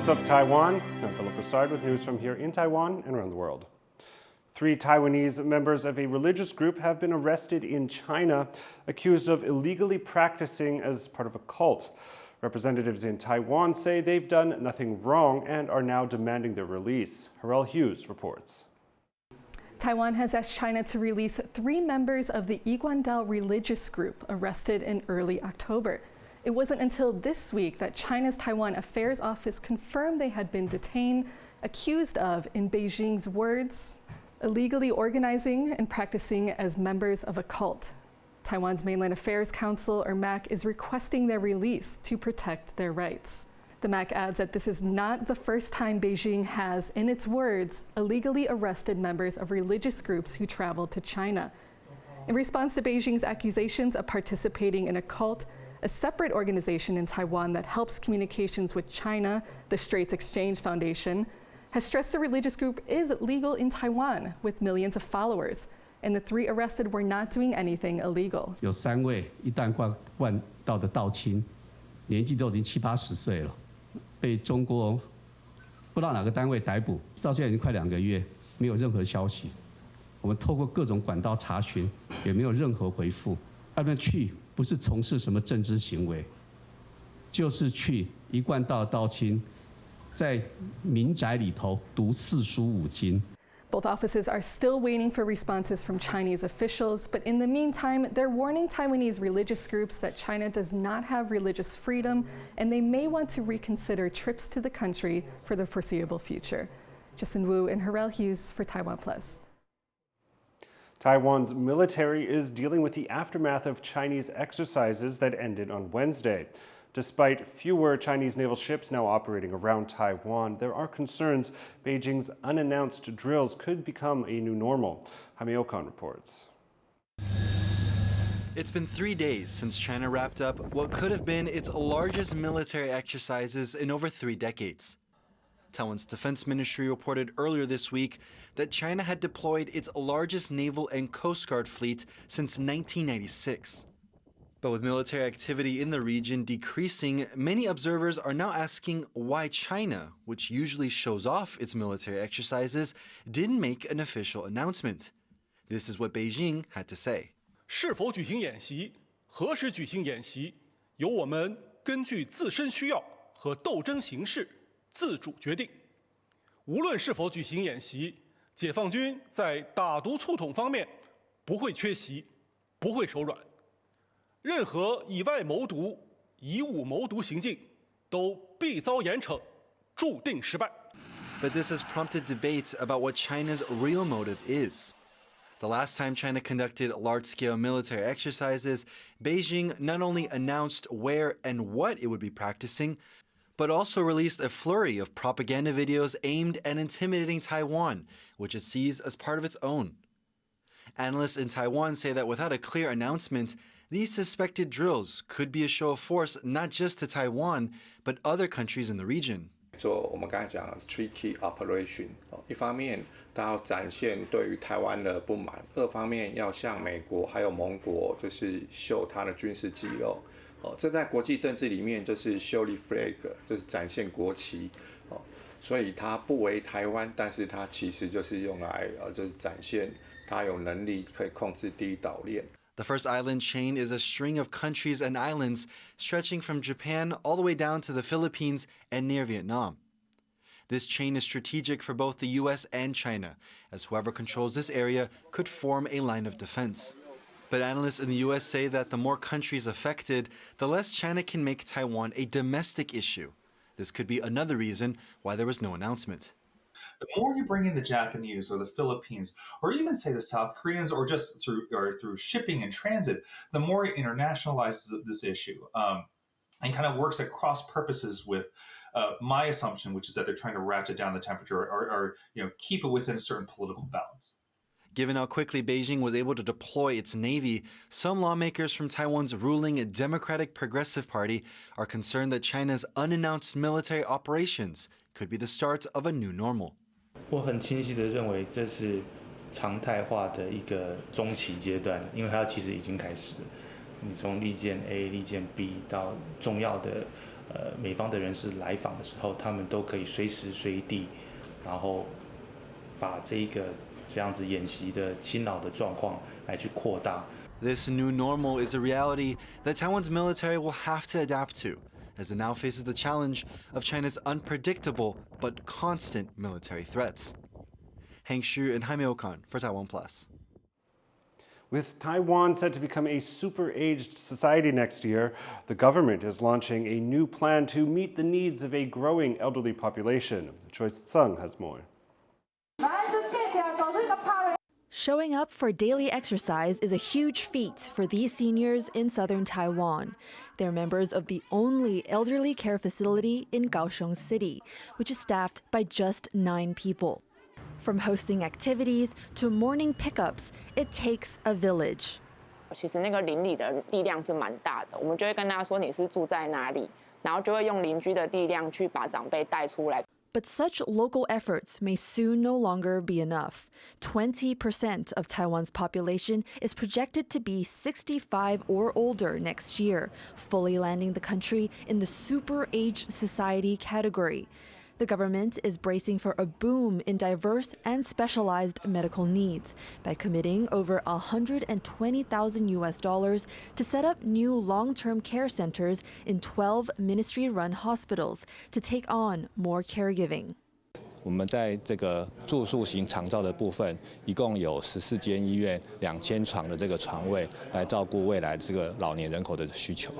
What's up, Taiwan? I'm Brossard with news from here in Taiwan and around the world. 3 Taiwanese members of a religious group have been arrested in China, accused of illegally practicing as part of a cult. Representatives in Taiwan say they've done nothing wrong and are now demanding their release. Harel Hughes reports. Taiwan has asked China to release 3 members of the Yiguandao religious group arrested in early October. It wasn't until this week that China's Taiwan Affairs Office confirmed they had been detained, accused of, in Beijing's words, illegally organizing and practicing as members of a cult. Taiwan's Mainland Affairs Council, or MAC, is requesting their release to protect their rights. The MAC adds that this is not the first time Beijing has, in its words, illegally arrested members of religious groups who traveled to China. In response to Beijing's accusations of participating in a cult, a separate organization in Taiwan that helps communications with China, the Straits Exchange Foundation, has stressed the religious group is legal in Taiwan with millions of followers, and the 3 arrested were not doing anything illegal. 有3位一旦灌到的道亲，年纪都已经70、80岁了，被中国不知道哪个单位逮捕，到现在已经快2个月，没有任何消息。我们透过各种管道查询，也没有任何回复。他们去不是从事什么政治行为，就是去一贯道道亲，在民宅里头读4书5经。 Both offices are still waiting for responses from Chinese officials, but in the meantime, they're warning Taiwanese religious groups that China does not have religious freedom, and they may want to reconsider trips to the country for the foreseeable future. Justin Wu and Harel Hughes for TaiwanPlus. Taiwan's military is dealing with the aftermath of Chinese exercises that ended on Wednesday. Despite fewer Chinese naval ships now operating around Taiwan, there are concerns Beijing's unannounced drills could become a new normal. Jaime Ocon reports. It's been 3 days since China wrapped up what could have been its largest military exercises in over 3 decades. Taiwan's defense ministry reported earlier this week that China had deployed its largest naval and coast guard fleet since 1996. But with military activity in the region decreasing, many observers are now asking why China, which usually shows off its military exercises, didn't make an official announcement. This is what Beijing had to say. 是否举行演习，何时举行演习，由我们根据自身需要和斗争形势自主决定。无论是否举行演习，解放军在打毒促统方面不会缺席，不会手软。任何以外谋独、以武谋独行径，都必遭严惩，注定失败。But this has prompted debates about what China's real motive is. The last time China conducted large-scale military exercises, Beijing not only announced where and what it would be practicing, but also released a flurry of propaganda videos aimed at intimidating Taiwan, which it sees as part of its own. Analysts in Taiwan say that without a clear announcement, these suspected drills could be a show of force not just to Taiwan, but other countries in the region. 做我们刚才讲的 tricky operation， 一方面它要展现对于台湾的不满，二方面要向美国还有盟国就是秀它的军事肌肉。这在国际政治里面就是 show the flag， 就是展现国旗。所以它不为台湾，但是它其实就是用来就是展现它有能力可以控制第一岛链。 The first island chain is a string of countries and islands stretching from Japan all the way down to the Philippines and near Vietnam. This chain is strategic for both the US and China, as whoever controls this area could form a line of defense. But analysts in the US say that the more countries affected, the less China can make Taiwan a domestic issue. This could be another reason why there was no announcement. The more you bring in the Japanese or the Philippines, or even say the South Koreans, or just through shipping and transit, the more it internationalizes this issue and kind of works at cross purposes with my assumption, which is that they're trying to ratchet down the temperature or keep it within a certain political balance. Given how quickly Beijing was able to deploy its navy, some lawmakers from Taiwan's ruling Democratic Progressive Party are concerned that China's unannounced military operations could be the start of a new normal. 我很清晰地认为这是常态化的一个中期阶段，因为它其实已经开始了。你从利剑 A、利剑 B 到重要的美方的人士来访的时候，他们都可以随时随地，然后把这样子演习的侵扰的状况来去扩大。This new normal is a reality that Taiwan's military will have to adapt to, as it now faces the challenge of China's unpredictable but constant military threats. Hank Xu and Jaime Okan for TaiwanPlus. With Taiwan set to become a super-aged society next year, the government is launching a new plan to meet the needs of a growing elderly population. Joyce Tseng has more. Showing up for daily exercise is a huge feat for these seniors in southern Taiwan. They're members of the only elderly care facility in Kaohsiung City, which is staffed by just 9 people. From hosting activities to morning pickups, it takes a village. 其实那个邻里的力量是蛮大的，我们就会跟他说你是住在哪里，然后就会用邻居的力量去把长辈带出来。 But such local efforts may soon no longer be enough. 20% of Taiwan's population is projected to be 65 or older next year, fully landing the country in the super-aged society category. The government is bracing for a boom in diverse and specialized medical needs by committing over $120,000 to set up new long-term care centers in 12 ministry-run hospitals to take on more caregiving. 我们在这个住宿型长照的部分，一共有14间医院2000床的这个床位，来照顾未来这个老年人口的需求。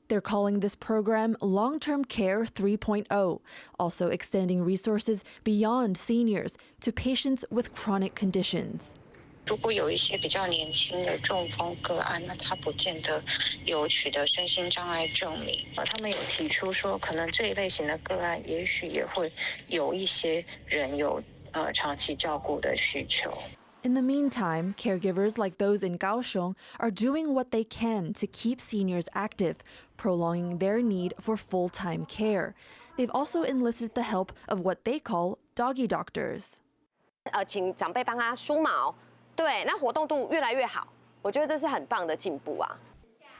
They're calling this program Long-Term Care 3.0, also extending resources beyond seniors to patients with chronic conditions. 如果有一些比较年轻的中风个案，那他不见得有取得身心障碍证明。他们有提出说，可能这一类型的个案，也许也会有一些人有长期照顾的需求。 In the meantime, caregivers like those in Kaohsiung are doing what they can to keep seniors active, prolonging their need for full-time care. They've also enlisted the help of what they call doggy doctors. 请长辈帮他梳毛，对，那活动度越来越好，我觉得这是很棒的进步啊。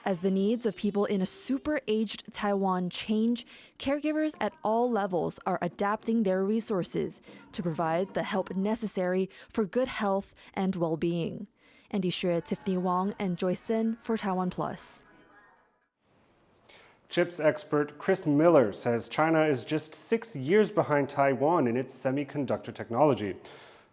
As the needs of people in a super-aged Taiwan change, caregivers at all levels are adapting their resources to provide the help necessary for good health and well-being. Andy Xue, Tiffany Wong, and Joyce Sin for TaiwanPlus. Chips expert Chris Miller says China is just 6 years behind Taiwan in its semiconductor technology.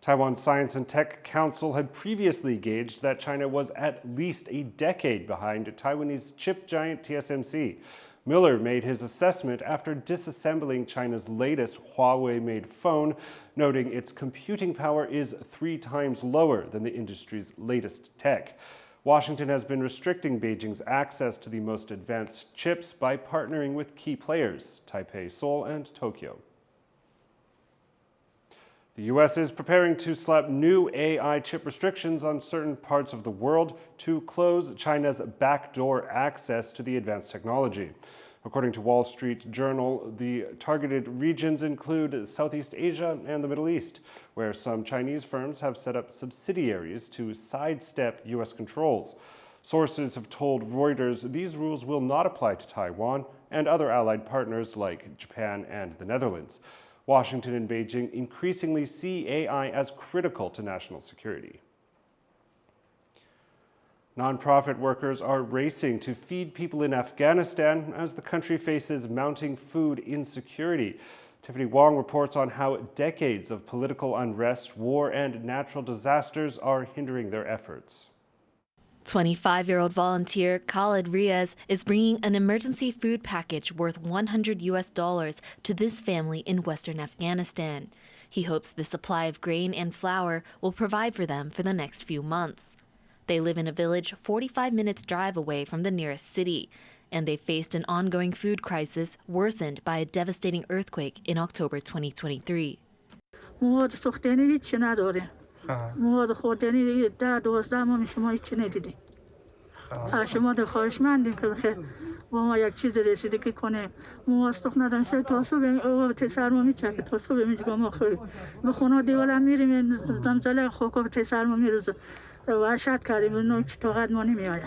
Taiwan's Science and Tech Council had previously gauged that China was at least a decade behind Taiwanese chip giant TSMC. Miller made his assessment after disassembling China's latest Huawei-made phone, noting its computing power is 3 times lower than the industry's latest tech. Washington has been restricting Beijing's access to the most advanced chips by partnering with key players, Taipei, Seoul, and Tokyo. The U.S. is preparing to slap new AI chip restrictions on certain parts of the world to close China's backdoor access to the advanced technology. According to Wall Street Journal, the targeted regions include Southeast Asia and the Middle East, where some Chinese firms have set up subsidiaries to sidestep U.S. controls. Sources have told Reuters these rules will not apply to Taiwan and other allied partners like Japan and the Netherlands. Washington and Beijing increasingly see AI as critical to national security. Nonprofit workers are racing to feed people in Afghanistan as the country faces mounting food insecurity. Tiffany Wong reports on how decades of political unrest, war, and natural disasters are hindering their efforts. 25-year-old volunteer Khalid Riaz is bringing an emergency food package worth $100 to this family in western Afghanistan. He hopes the supply of grain and flour will provide for them for the next few months. They live in a village 45 minutes drive away from the nearest city, and they faced an ongoing food crisis worsened by a devastating earthquake in October 2023. شما در خواهشمندیم که بخیر با ما یک چیز رسیدگی کنه ما استخ نداریم شاید تا صبح تسرما میچه که تا صبح میگم ما خیلی به خونه دیوالم میریم زمزله خوکا تسرما میروزه واشات کاری منو چی تو قد مانی میآید.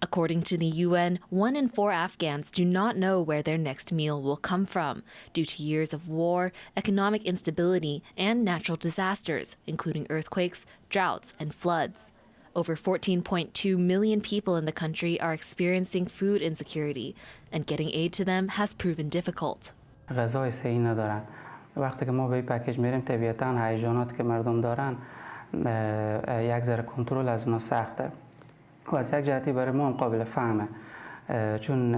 According to the UN, 1 in 4 Afghans do not know where their next meal will come from due to years of war, economic instability, and natural disasters, including earthquakes, droughts, and floods. Over 14.2 million people in the country are experiencing food insecurity, and getting aid to them has proven difficult. غذای صحی ندارن. وقتی که ما به پکیج میریم طبیعتاً هیجاناتی که مردم دارن یک ذره کنترل از اونا سخته. و از یک جهتی برای ما هم قابل فهمه چون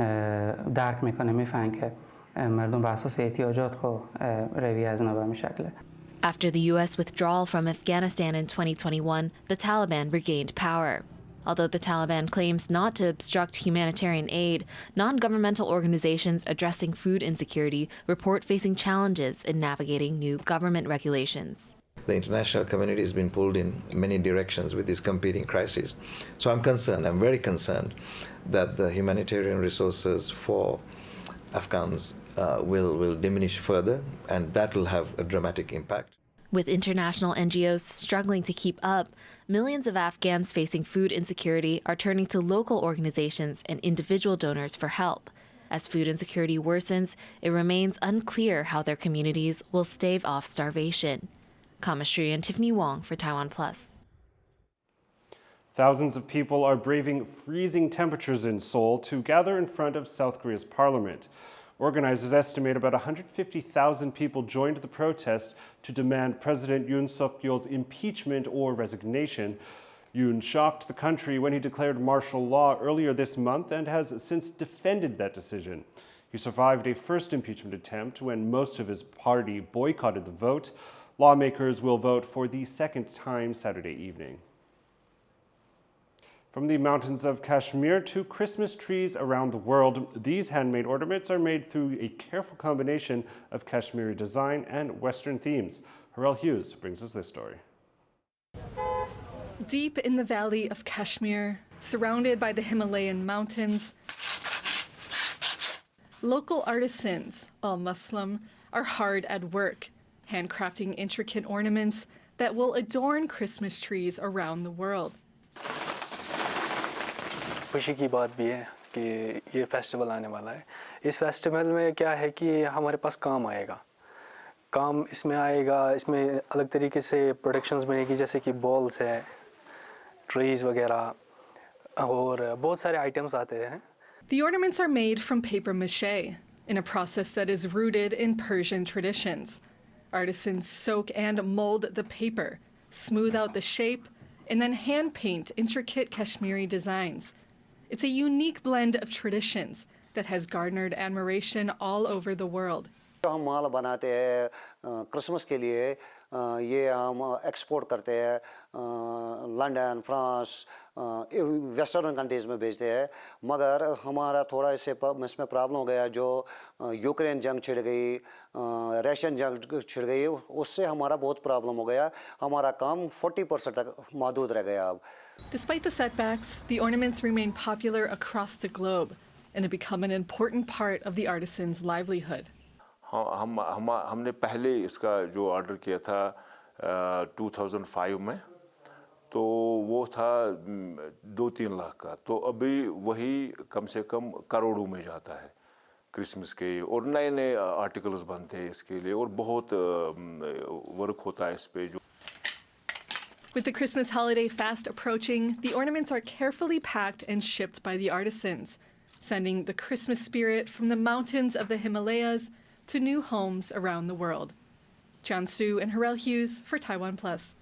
درک میکنه میفهمن که مردم بر اساس احتیاجات خو روی از اونا به همین شکله. After the U.S. withdrawal from Afghanistan in 2021, the Taliban regained power. Although the Taliban claims not to obstruct humanitarian aid, non-governmental organizations addressing food insecurity report facing challenges in navigating new government regulations. The international community has been pulled in many directions with these competing crises. So I'm concerned, I'm very concerned that the humanitarian resources for Afghans will diminish further, and that will have a dramatic impact. With international NGOs struggling to keep up, millions of Afghans facing food insecurity are turning to local organizations and individual donors for help. As food insecurity worsens, it remains unclear how their communities will stave off starvation. Kamashri and Tiffany Wong for TaiwanPlus. Thousands of people are braving freezing temperatures in Seoul to gather in front of South Korea's parliament. Organizers estimate about 150,000 people joined the protest to demand President Yoon Suk-yeol's impeachment or resignation. Yoon shocked the country when he declared martial law earlier this month and has since defended that decision. He survived a first impeachment attempt when most of his party boycotted the vote. Lawmakers will vote for the second time Saturday evening. From the mountains of Kashmir to Christmas trees around the world, these handmade ornaments are made through a careful combination of Kashmiri design and Western themes. Harel Hughes brings us this story. Deep in the valley of Kashmir, surrounded by the Himalayan mountains, local artisans, all Muslim, are hard at work, handcrafting intricate ornaments that will adorn Christmas trees around the world. खुशी की बात भी है कि ये festival आने वाला है। इस फेस्टिवल में क्या है कि हमारे पास काम आएगा, काम इसमें आएगा, इसमें अलग तरीके से प्रोडक्शंस बनेगी, जैसे कि बॉल्स है, ट्रीज वगैरह और बहुत सारे आइटम्स आते हैं. The ornaments are made from paper mache in a process that is rooted in Persian traditions. Artisans soak and mold the paper, smooth out the shape, and then hand paint intricate Kashmiri designs. It's a unique blend of traditions that has garnered admiration all over the world. हम माल बनाते हैं Christmas के लिए, ये हम export करते हैं London, France, western countries में भेजते हैं, मगर हमारा थोड़ा इसमें प्रॉब्लम हो गया, जो यूक्रेन जंग छिड़ गई, रशियन जंग छिड़ गई, उससे हमारा बहुत प्रॉब्लम हो गया, हमारा काम 40% तक महदूद रह गया अब. Despite the setbacks, the ornaments remain popular across the globe and have become an important part of the artisan's livelihood. हमने पहले इसका जो ऑर्डर किया था 2005 में, तो वो था 2-3 लाख का, तो अभी वही कम से कम करोड़ों में जाता है क्रिसमस के, और नए नए आर्टिकल्स बनते हैं इसके लिए, और बहुत वर्क होता है इस पे. With the Christmas holiday fast approaching, the ornaments are carefully packed and shipped by the artisans, sending the Christmas spirit from the mountains of the Himalayas to new homes around the world. Jiansu and Harel Hughes for TaiwanPlus.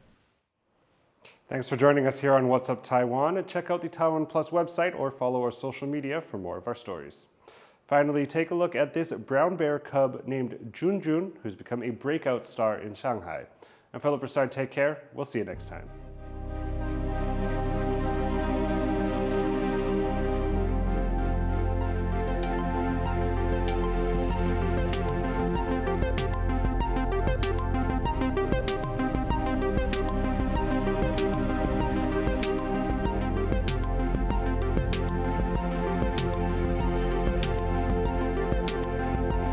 Thanks for joining us here on What's Up Taiwan, and check out the TaiwanPlus website or follow our social media for more of our stories. Finally, take a look at this brown bear cub named Junjun, who's become a breakout star in Shanghai. I'm Philip Brossard. Take care. We'll see you next time.